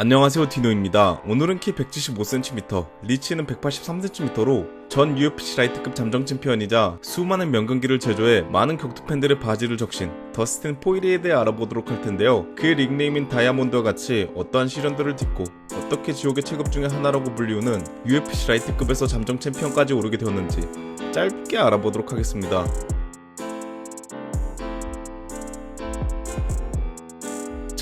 안녕하세요, 디노입니다. 오늘은 키 175cm, 리치는 183cm로 전 UFC 라이트급 잠정 챔피언이자 수많은 명경기를 제조해 많은 격투 팬들의 바지를 적신 더스틴 포이리에 대해 알아보도록 할 텐데요. 그의 닉네임인 다이아몬드와 같이 어떠한 시련들을 딛고 어떻게 지옥의 체급 중에 하나라고 불리우는 UFC 라이트급에서 잠정 챔피언까지 오르게 되었는지 짧게 알아보도록 하겠습니다.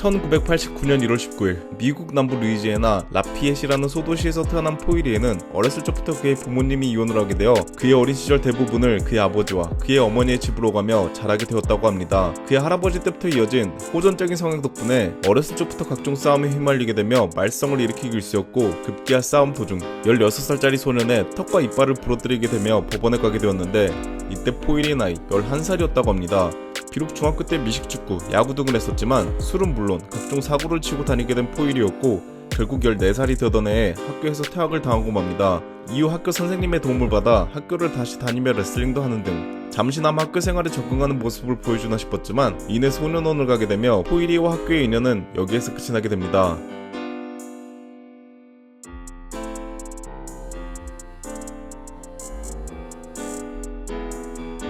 1989년 1월 19일 미국 남부 루이지애나 라피엣이라는 소도시에서 태어난 포이리에는 어렸을 적부터 그의 부모님이 이혼을 하게 되어 그의 어린 시절 대부분을 그의 아버지와 그의 어머니의 집으로 가며 자라게 되었다고 합니다. 그의 할아버지 때부터 이어진 호전적인 성향 덕분에 어렸을 적부터 각종 싸움에 휘말리게 되며 말썽을 일으키기 일쑤였고 급기야 싸움 도중 16살짜리 소년의 턱과 이빨을 부러뜨리게 되며 법원에 가게 되었는데 이때 포이리의 나이 11살이었다고 합니다. 비록 중학교 때 미식축구, 야구 등을 했었지만 술은 물론 각종 사고를 치고 다니게 된 포이리였고 결국 14살이 되던 해에 학교에서 퇴학을 당하고 맙니다. 이후 학교 선생님의 도움을 받아 학교를 다시 다니며 레슬링도 하는 등 잠시나마 학교 생활에 적응하는 모습을 보여주나 싶었지만 이내 소년원을 가게 되며 포이리와 학교의 인연은 여기에서 끝이 나게 됩니다.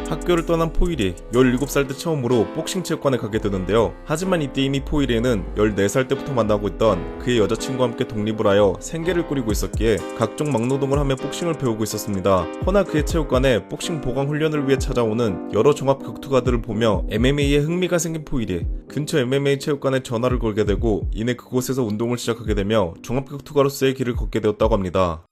학교를 떠난 포이리 17살 때 처음으로 복싱 체육관에 가게 되는데요. 하지만 이때 이미 포이리는 14살 때부터 만나고 있던 그의 여자친구와 함께 독립을 하여 생계를 꾸리고 있었기에 각종 막노동을 하며 복싱을 배우고 있었습니다. 허나 그의 체육관에 복싱 보강 훈련을 위해 찾아오는 여러 종합 격투가들을 보며 MMA에 흥미가 생긴 포이리 근처 MMA 체육관에 전화를 걸게 되고 이내 그곳에서 운동을 시작하게 되며 종합 격투가로서의 길을 걷게 되었다고 합니다.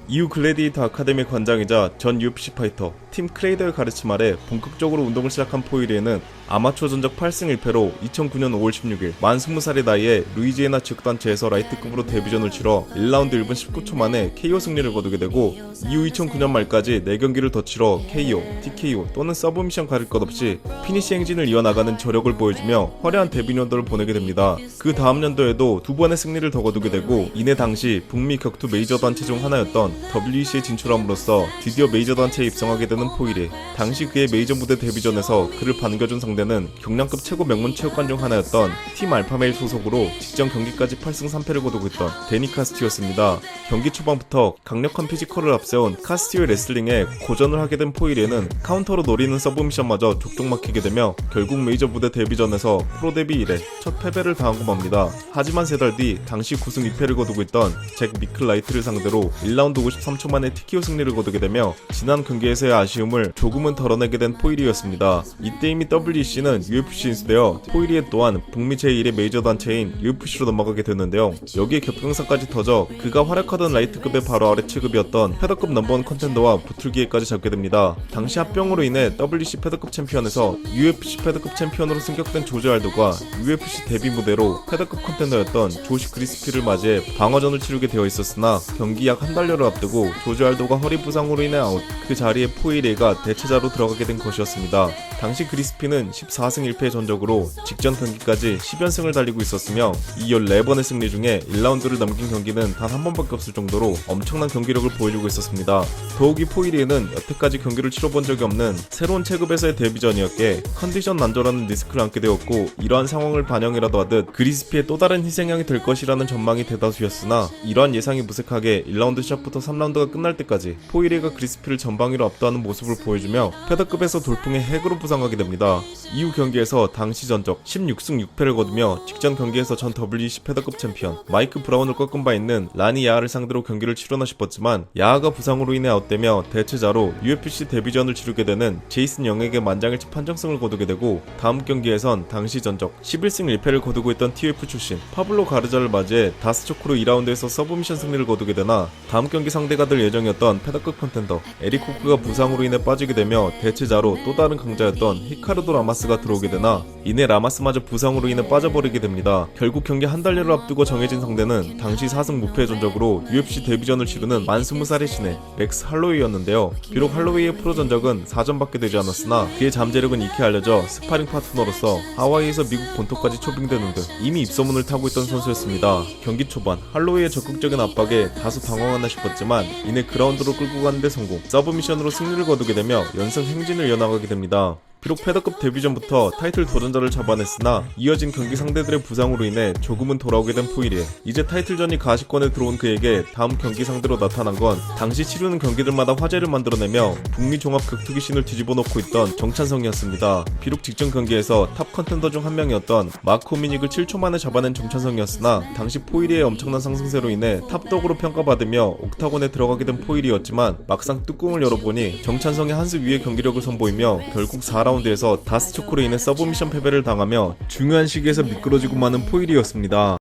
이후 글래디에이터 아카데미 관장이자 전 UFC 파이터 팀 크레이더의 가르침 아래 본격적으로 운동을 시작한 포이리에는 아마추어 전적 8승 1패로 2009년 5월 16일 만 20살의 나이에 루이지애나 지역단체에서 라이트급으로 데뷔전을 치러 1라운드 1분 19초 만에 KO 승리를 거두게 되고 이후 2009년 말까지 4경기를 더 치러 KO, TKO 또는 서브미션 가릴 것 없이 피니시 행진을 이어나가는 저력을 보여주며 화려한 데뷔 연도를 보내게 됩니다. 그 다음 연도에도 2번의 승리를 더 거두게 되고 이내 당시 북미 격투 메이저 단체 중 하나였던 WEC에 진출함으로써 드디어 메이저 단체에 입성하게 되는 포이리. 당시 그의 메이저 무대 데뷔전에서 그를 반겨준 상대는 경량급 최고 명문 체육관 중 하나였던 팀 알파메일 소속으로 직전 경기까지 8승 3패를 거두고 있던 데니 카스티오였습니다. 경기 초반부터 강력한 피지컬을 앞세운 카스티오의 레슬링에 고전을 하게 된 포이리에는 카운터로 노리는 서브미션마저 족족 막히게 되며 결국 메이저 무대 데뷔전에서 프로 데뷔 이래 첫 패배를 당하고 맙니다. 하지만 3달 뒤 당시 9승 2패를 거두고 있던 잭 미클라이트를 상대로 1라운드 53초 만에 TKO 승리를 거두게 되며 지난 경기에서의 아쉬움을 조금은 덜어내게 된 포이리였습니다. 이때 이미 WEC는 UFC에 인수되어 포이리에 또한 북미 제1의 메이저 단체인 UFC로 넘어가게 됐는데요. 여기에 겹경사까지 터져 그가 활약하던 라이트급의 바로 아래 체급이었던 패더급 넘버원 컨텐더와 붙을 기회까지 잡게 됩니다. 당시 합병으로 인해 WEC 패더급 챔피언에서 UFC 패더급 챔피언으로 승격된 조지 알도가 UFC 데뷔 무대로 패더급 컨텐더였던 조시 그리스피를 맞이해 방어전을 치르게 되어 있었으나 경기 약 한 달여를 앞두고 조지 알도가 허리 부상으로 인해 아웃. 그 자리에 포이리에가 대체자로 들어가게 된 것이었습니다. 당시 그리스피는 14승 1패의 전적으로 직전 경기까지 10연승을 달리고 있었으며 이 14번의 승리 중에 1라운드를 넘긴 경기는 단 한 번밖에 없을 정도로 엄청난 경기력을 보여주고 있었습니다. 더욱이 포이리에는 여태까지 경기를 치러본 적이 없는 새로운 체급에서의 데뷔전이었기에 컨디션 난조라는 리스크를 안게 되었고 이러한 상황을 반영이라도 하듯 그리스피의 또 다른 희생양이 될 것이라는 전망이 대다수였으나 이러한 예상이 무색하게 1라운드 시작부터 3라운드가 끝날 때까지 포이리에가 그리스피를 전방위로 압도하는 모습을 보여주며 패더급에서 돌풍의 핵으로 부상하게 됩니다. 이후 경기에서 당시 전적 16승 6패를 거두며 직전 경기에서 전 WEC 패더급 챔피언 마이크 브라운을 꺾은 바 있는 라니 야하를 상대로 경기를 치르나 싶었지만 야하가 부상으로 인해 아웃되며 대체자로 UFC 데뷔전을 치르게 되는 제이슨 영에게 만장일치 판정승을 거두게 되고 다음 경기에선 당시 전적 11승 1패를 거두고 있던 TUF 출신 파블로 가르자를 맞이해 다스초크로 2라운드에서 서브미션 승리를 거두게 되나 다음 경기 상대가 될 예정이었던 패더급 컨텐더 에릭 호크가 부상으로 인해 빠지게 되며 대체자로 또 다른 강자였던 히카르도 라마스가 들어오게 되나 이내 라마스마저 부상으로 인해 빠져버리게 됩니다. 결국 경기 한 달여를 앞두고 정해진 상대는 당시 4승 무패의 전적으로 UFC 데뷔전을 치르는 만 20살의 신예 렉스 할로웨이였는데요. 비록 할로웨이의 프로 전적은 4전밖에 되지 않았으나 그의 잠재력은 익히 알려져 스파링 파트너로서 하와이에서 미국 본토까지 초빙되는 등 이미 입소문을 타고 있던 선수였습니다. 경기 초반 할로웨이의 적극적인 압박에 다소 당황하나 싶었지만 이내 그라운드로 끌고 가는데 성공, 서브미션으로 승리를 거두게 되며 연승 행진을 이어나가게 됩니다. 비록 패더급 데뷔 전부터 타이틀 도전자를 잡아냈으나 이어진 경기 상대들의 부상으로 인해 조금은 돌아오게 된 포이리에. 이제 타이틀전이 가시권에 들어온 그에게 다음 경기 상대로 나타난 건 당시 치르는 경기들마다 화제를 만들어내며 북미 종합 격투기 씬을 뒤집어 놓고 있던 정찬성이었습니다. 비록 직전 경기에서 탑 컨텐더 중 한 명이었던 마크 호미닉을 7초 만에 잡아낸 정찬성이었으나 당시 포이리의 엄청난 상승세로 인해 탑덕으로 평가받으며 옥타곤에 들어가게 된 포이리였지만 막상 뚜껑을 열어보니 정찬성이 한 수 위의 경기력을 선보이며 결국 4라운드에서 다스 초크로 인해 서브미션 패배를 당하며 중요한 시기에서 미끄러지고 마는 포이리였습니다.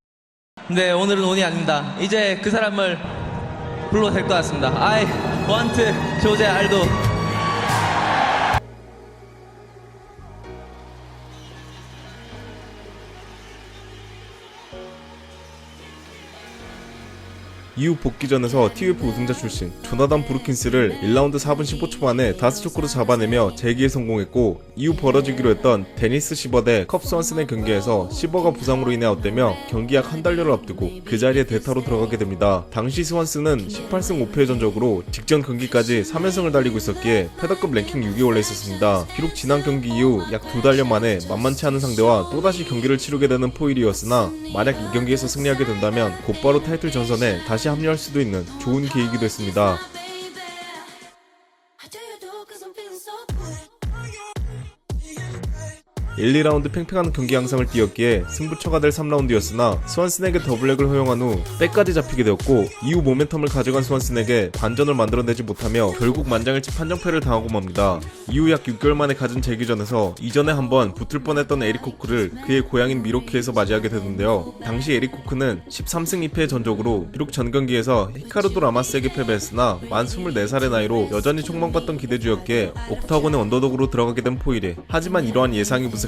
네, 오늘은 운이 아닙니다. 이제 그 사람을 불러도 될 것 같습니다. I want 조제 알도. 이후 복귀전에서 TUF 우승자 출신 조나단 브루킨스를 1라운드 4분 15초 만에 다스 초크로 잡아내며 재기에 성공했고, 이후 벌어지기로 했던 데니스 시버 대 컵 스완슨의 경기에서 시버가 부상으로 인해 아웃되며 경기 약 한 달여를 앞두고 그 자리에 대타로 들어가게 됩니다. 당시 스완슨은 18승 5패의 전적으로 직전 경기까지 3연승을 달리고 있었기에 패더급 랭킹 6위에 올라 있었습니다. 비록 지난 경기 이후 약 2달여 만에 만만치 않은 상대와 또다시 경기를 치르게 되는 포이리였으나 만약 이 경기에서 승리하게 된다면 곧바로 타이틀 전선에 다시 합류할 수도 있는 좋은 기회이기도 했습니다. 1, 2라운드 팽팽한 경기 양상을 띄었기에 승부처가 될 3라운드였으나 스완슨에게 더블렉을 허용한 후 백까지 잡히게 되었고, 이후 모멘텀을 가져간 스완슨에게 반전을 만들어내지 못하며 결국 만장일치 판정패를 당하고 맙니다. 이후 약 6개월 만에 가진 재기전에서 이전에 한번 붙을 뻔했던 에릭 코크를 그의 고향인 미로키에서 맞이하게 되는데요. 당시 에릭 코크는 13승 2패의 전적으로 비록 전 경기에서 히카르도 라마스에게 패배했으나 만 24살의 나이로 여전히 촉망받던 기대주였기에 옥타곤의 언더독으로 들어가게 된 포이리. 하지만 이러한 예상이 무색하게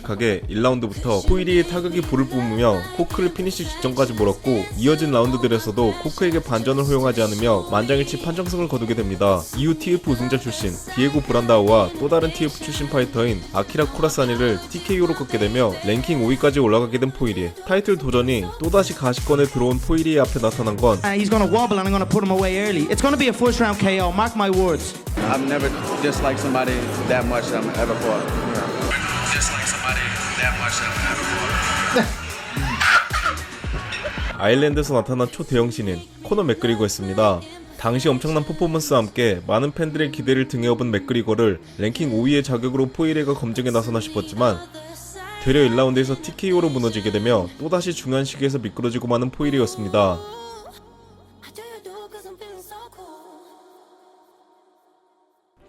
1라운드부터 포이리의 타격이 불을 뿜으며 코크를 피니시 직전까지 몰았고, 이어진 라운드들에서도 코크에게 반전을 허용하지 않으며 만장일치 판정승을 거두게 됩니다. 이후 TF 우승자 출신 디에고 브란다우와 또 다른 TF 출신 파이터인 아키라 쿠라사니를 TKO로 꺾게 되며 랭킹 5위까지 올라가게 된 포이리. 타이틀 도전이 또다시 가시권에 들어온 포이리의 앞에 나타난 건 He's gonna wobble and I'm gonna put him away early. It's gonna be a first round KO, mark my words. I've never disliked somebody that much that I've ever fought. Dislike somebody that much that I've ever fought. 아일랜드에서 나타난 초대형 신인 코너 맥그리거였습니다. 당시 엄청난 퍼포먼스와 함께 많은 팬들의 기대를 등에 업은 맥그리거를 랭킹 5위의 자격으로 포이리가 검증에 나서나 싶었지만 되려 1라운드에서 TKO로 무너지게 되며 또다시 중요한 시기에서 미끄러지고 마는 포이리였습니다.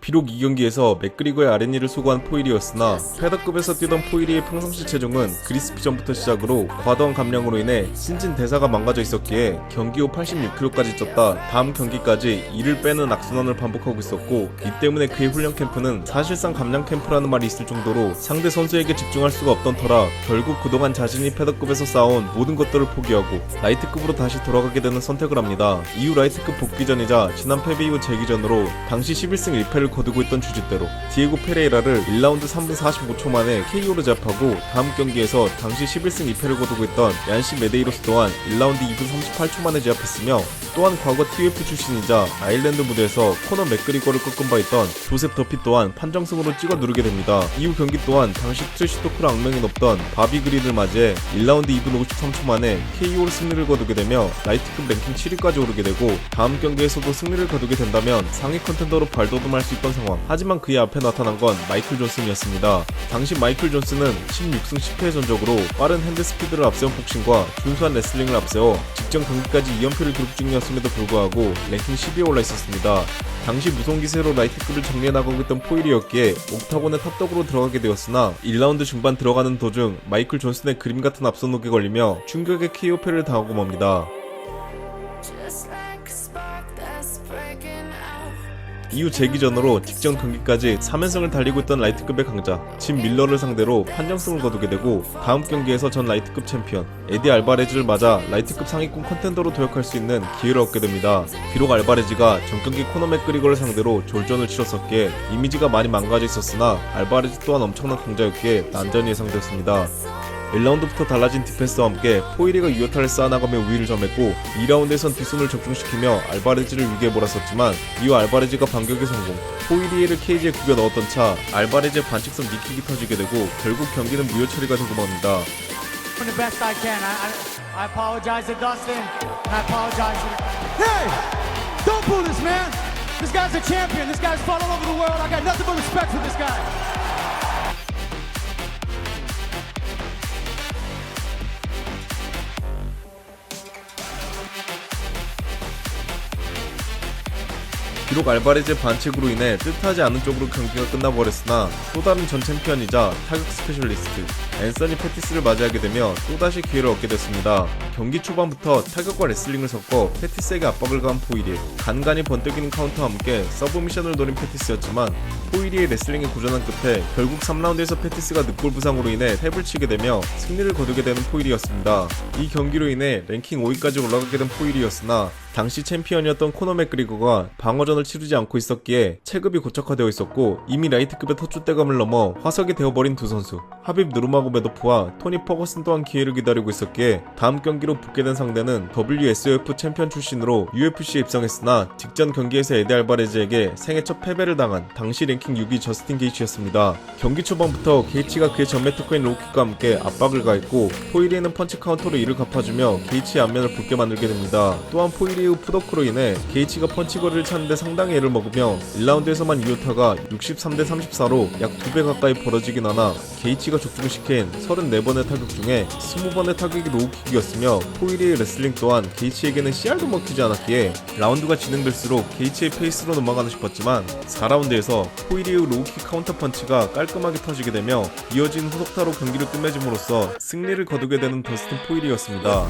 비록 이 경기에서 맥그리거의 아랫니를 소구한 포이리였으나 패더급에서 뛰던 포이리의 평상시 체중은 그리스피 전부터 시작으로 과도한 감량으로 인해 신진 대사가 망가져 있었기에 경기 후 86kg까지 쪘다 다음 경기까지 이를 빼는 악순환을 반복하고 있었고, 이 때문에 그의 훈련 캠프는 사실상 감량 캠프라는 말이 있을 정도로 상대 선수에게 집중할 수가 없던 터라 결국 그동안 자신이 패더급에서 쌓아온 모든 것들을 포기하고 라이트급으로 다시 돌아가게 되는 선택을 합니다. 이후 라이트급 복귀전이자 지난 패배 이후 재기전으로 당시 11승 1패를 거두고 있던 주짓대로 디에고 페레이라를 1라운드 3분 45초 만에 KO로 제압하고 다음 경기에서 당시 11승 2패를 거두고 있던 얀시 메데이로스 또한 1라운드 2분 38초 만에 제압했으며, 또한 과거 TUF 출신이자 아일랜드 무대에서 코너 맥그리거를 꺾은 바 있던 조셉 더피 또한 판정승으로 찍어 누르게 됩니다. 이후 경기 또한 당시 트래시토크로 악명이 높던 바비 그린을 맞이해 1라운드 2분 53초 만에 KO로 승리를 거두게 되며 라이트급 랭킹 7위까지 오르게 되고, 다음 경기에서도 승리를 거두게 된다면 상위 컨텐더로 발돋움할 수 있던 상황. 하지만 그의 앞에 나타난 건 마이클 존슨이었습니다. 당시 마이클 존슨은 16승 10패의 전적으로 빠른 핸드 스피드를 앞세운 복싱과 준수한 레슬링을 앞세워 직전 경기까지 2연패를 기록 중이었음에도 불구하고 랭킹 10위에 올라 있었습니다. 당시 무성기세로 라이트급을 정리해 나가고 있던 포이리였기에 옥타곤의 탑덕으로 들어가게 되었으나 1라운드 중반 들어가는 도중 마이클 존슨의 그림 같은 앞선록에 걸리며 충격의 KO패를 당하고 맙니다. 이후 재기전으로 직전 경기까지 3연승을 달리고 있던 라이트급의 강자 짐 밀러를 상대로 판정승을 거두게 되고, 다음 경기에서 전 라이트급 챔피언 에디 알바레즈를 맞아 라이트급 상위권 컨텐더로 도약할 수 있는 기회를 얻게 됩니다. 비록 알바레즈가 전 경기 코너 맥그리거를 상대로 졸전을 치렀었기에 이미지가 많이 망가져 있었으나 알바레즈 또한 엄청난 강자였기에 난전이 예상되었습니다. 1라운드부터 달라진 디펜스와 함께 포이리가 유효타를 쌓아나가며 우위를 점했고 2라운드에선 뒷손을 적중시키며 알바레즈를 위기에 몰았었지만 이후 알바레즈가 반격에 성공. 포이리에를 케이지에 구겨 넣었던 차 알바레즈의 반칙성 니킥이 터지게 되고 결국 경기는 무효 처리가 되고 맙니다. The best I can. I apologize to Dustin, and I apologize to. Hey, don't boo this man. This guy's a champion. This guy's fought all over the world. I got nothing but respect for this guy. 비록 알바레즈의 반칙으로 인해 뜻하지 않은 쪽으로 경기가 끝나버렸으나 또 다른 전 챔피언이자 타격 스페셜리스트 앤서니 패티스를 맞이하게 되며 또다시 기회를 얻게 됐습니다. 경기 초반부터 타격과 레슬링을 섞어 패티스에게 압박을 가한 포이리에 간간히 번뜩이는 카운터와 함께 서브미션을 노린 패티스였지만 포이리의 레슬링에 고전한 끝에 결국 3라운드에서 패티스가 늑골 부상으로 인해 탭을 치게 되며 승리를 거두게 되는 포이리였습니다. 이 경기로 인해 랭킹 5위까지 올라가게 된 포이리였으나 당시 챔피언이었던 코너 맥그리거가 방어전을 치르지 않고 있었기에 체급이 고착화되어 있었고 이미 라이트급의 터줏대감을 넘어 화석이 되어버린 두 선수 하빕 누르마고메도프와 토니 퍼거슨 또한 기회를 기다리고 있었기에 다음 경기로 붙게 된 상대는 WSOF 챔피언 출신으로 UFC에 입성했으나 직전 경기에서 에디 알바레즈에게 생애 첫 패배를 당한 당시 랭킹 6위 저스틴 게이츠였습니다. 경기 초반부터 게이츠가 그의 전매 특허인 로우킥과 함께 압박을 가했고 포이리에는 펀치 카운터로 이를 갚아주며 게이츠의 안면을 붉게 만들게 됩니다. 또한 포이리 후 푸더크로 인해 게이츠가 펀치 거리를 찾는데 상당히 애를 먹으며 1라운드에서만 유효타가 63대 34로 약 2배 가까이 벌어지긴 하나 게이츠가 적중시킨 34번의 타격 중에 20번의 타격이 로우킥이었으며 포이리의 레슬링 또한 게이츠에게는 씨알도 먹히지 않았기에 라운드가 진행될수록 게이츠의 페이스로 넘어가나 싶었지만 4라운드에서 포이리의 로우킥 카운터 펀치가 깔끔하게 터지게 되며 이어진 후속타로 경기를 끝맺음으로써 승리를 거두게 되는 더스틴 포이리였습니다.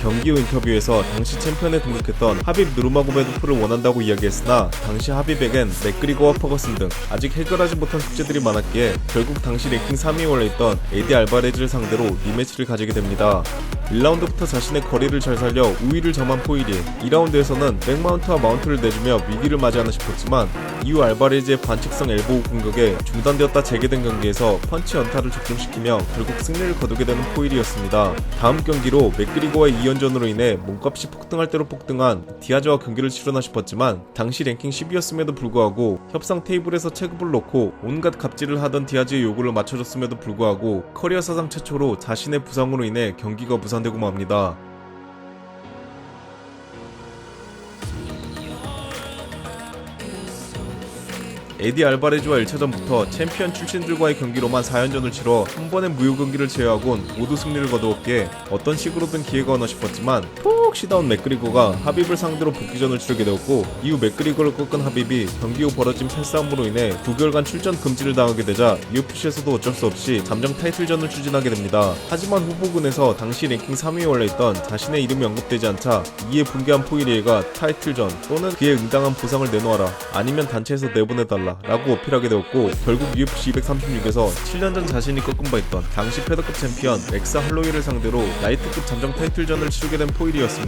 경기 후 인터뷰에서 당시 챔피언에 등극했던 하빕 누르마고메도프를 원한다고 이야기했으나 당시 하빕에겐 맥그리거와 퍼거슨 등 아직 해결하지 못한 숙제들이 많았기에 결국 당시 랭킹 3위에 올라있던 에디 알바레즈를 상대로 리매치를 가지게 됩니다. 1라운드부터 자신의 거리를 잘 살려 우위를 점한 포이리 2라운드에서는 백마운트와 마운트를 내주며 위기를 맞이하나 싶었지만 이후 알바레즈의 반칙성 엘보우 공격에 중단되었다 재개된 경기에서 펀치 연타를 적중시키며 결국 승리를 거두게 되는 포이리였습니다. 다음 경기로 맥그리거와의 2연전으로 인해 몸값이 폭등할 대로 폭등한 디아즈와 경기를 치르나 싶었지만 당시 랭킹 10위였음에도 불구하고 협상 테이블에서 체급을 놓고 온갖 갑질을 하던 디아즈의 요구를 맞춰줬음에도 불구하고 커리어 사상 최초로 자신의 부상으로 인해 경기가 무산되고 맙니다. 에디 알바레즈와 1차전부터 챔피언 출신들과의 경기로만 4연전을 치러 한 번의 무효 경기를 제외하곤 모두 승리를 거두었기에 어떤 식으로든 기회가 오나 싶었지만 푹 쉬다 온 맥그리거가 하빕을 상대로 복귀전을 치르게 되었고 이후 맥그리거를 꺾은 하빕이 경기 후 벌어진 패싸움으로 인해 9개월간 출전 금지를 당하게 되자 UFC에서도 어쩔 수 없이 잠정 타이틀전을 추진하게 됩니다. 하지만 후보군에서 당시 랭킹 3위에 올라있던 자신의 이름이 언급되지 않자 이에 분개한 포이리에가 타이틀전 또는 그에 응당한 보상을 내놓아라 아니면 단체에서 내보내달라 라고 어필하게 되었고 결국 UFC 236에서 7년 전 자신이 꺾은 바 있던 당시 패더급 챔피언 렉스 할로웨이를 상대로 라이트급 잠정 타이틀전을 치르게 된 포이리였습니다.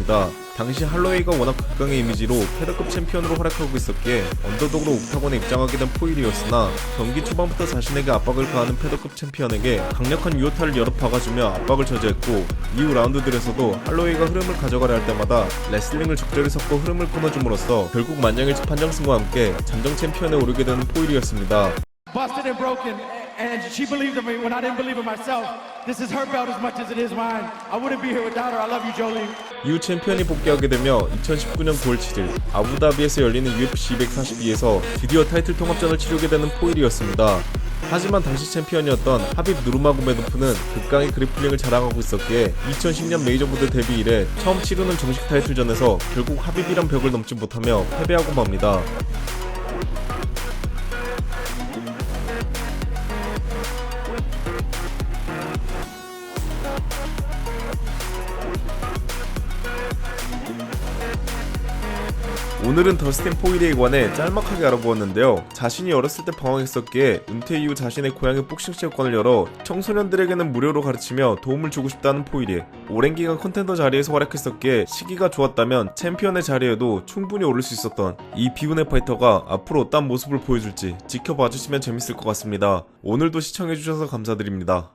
당시 할로웨이가 워낙 극강의 이미지로 패더급 챔피언으로 활약하고 있었기에 언더독으로 옥타곤에 입장하게 된 포이리였으나 경기 초반부터 자신에게 압박을 가하는 패더급 챔피언에게 강력한 유효타를 여러 박아주며 압박을 저지했고 이후 라운드들에서도 할로웨이가 흐름을 가져가려 할 때마다 레슬링을 적절히 섞어 흐름을 끊어줌으로써 결국 만장일치 판정승과 함께 잠정 챔피언에 오르게 되는 포이리였습니다. Busted and broken, and she believed in me when I didn't believe in myself. This is her belt as much as it is mine. I wouldn't be here without her. I love you, Jolie. 이후 챔피언이 복귀하게 되며 2019년 9월 7일 아부다비에서 열리는 UFC 242에서 드디어 타이틀 통합전을 치르게 되는 포이리였습니다. 하지만 당시 챔피언이었던 하빕 누르마고메도프는 극강의 그래플링을 자랑하고 있었기에 2010년 메이저 무대 데뷔 이래 처음 치르는 정식 타이틀전에서 결국 하빕이란 벽을 넘지 못하며 패배하고 맙니다. 오늘은 더스틴 포이리에 관해 짤막하게 알아보았는데요. 자신이 어렸을 때 방황했었기에 은퇴 이후 자신의 고향의 복싱 체육관을 열어 청소년들에게는 무료로 가르치며 도움을 주고 싶다는 포이리에. 오랜 기간 컨텐더 자리에서 활약했었기에 시기가 좋았다면 챔피언의 자리에도 충분히 오를 수 있었던 이 비운의 파이터가 앞으로 어떤 모습을 보여줄지 지켜봐주시면 재밌을 것 같습니다. 오늘도 시청해주셔서 감사드립니다.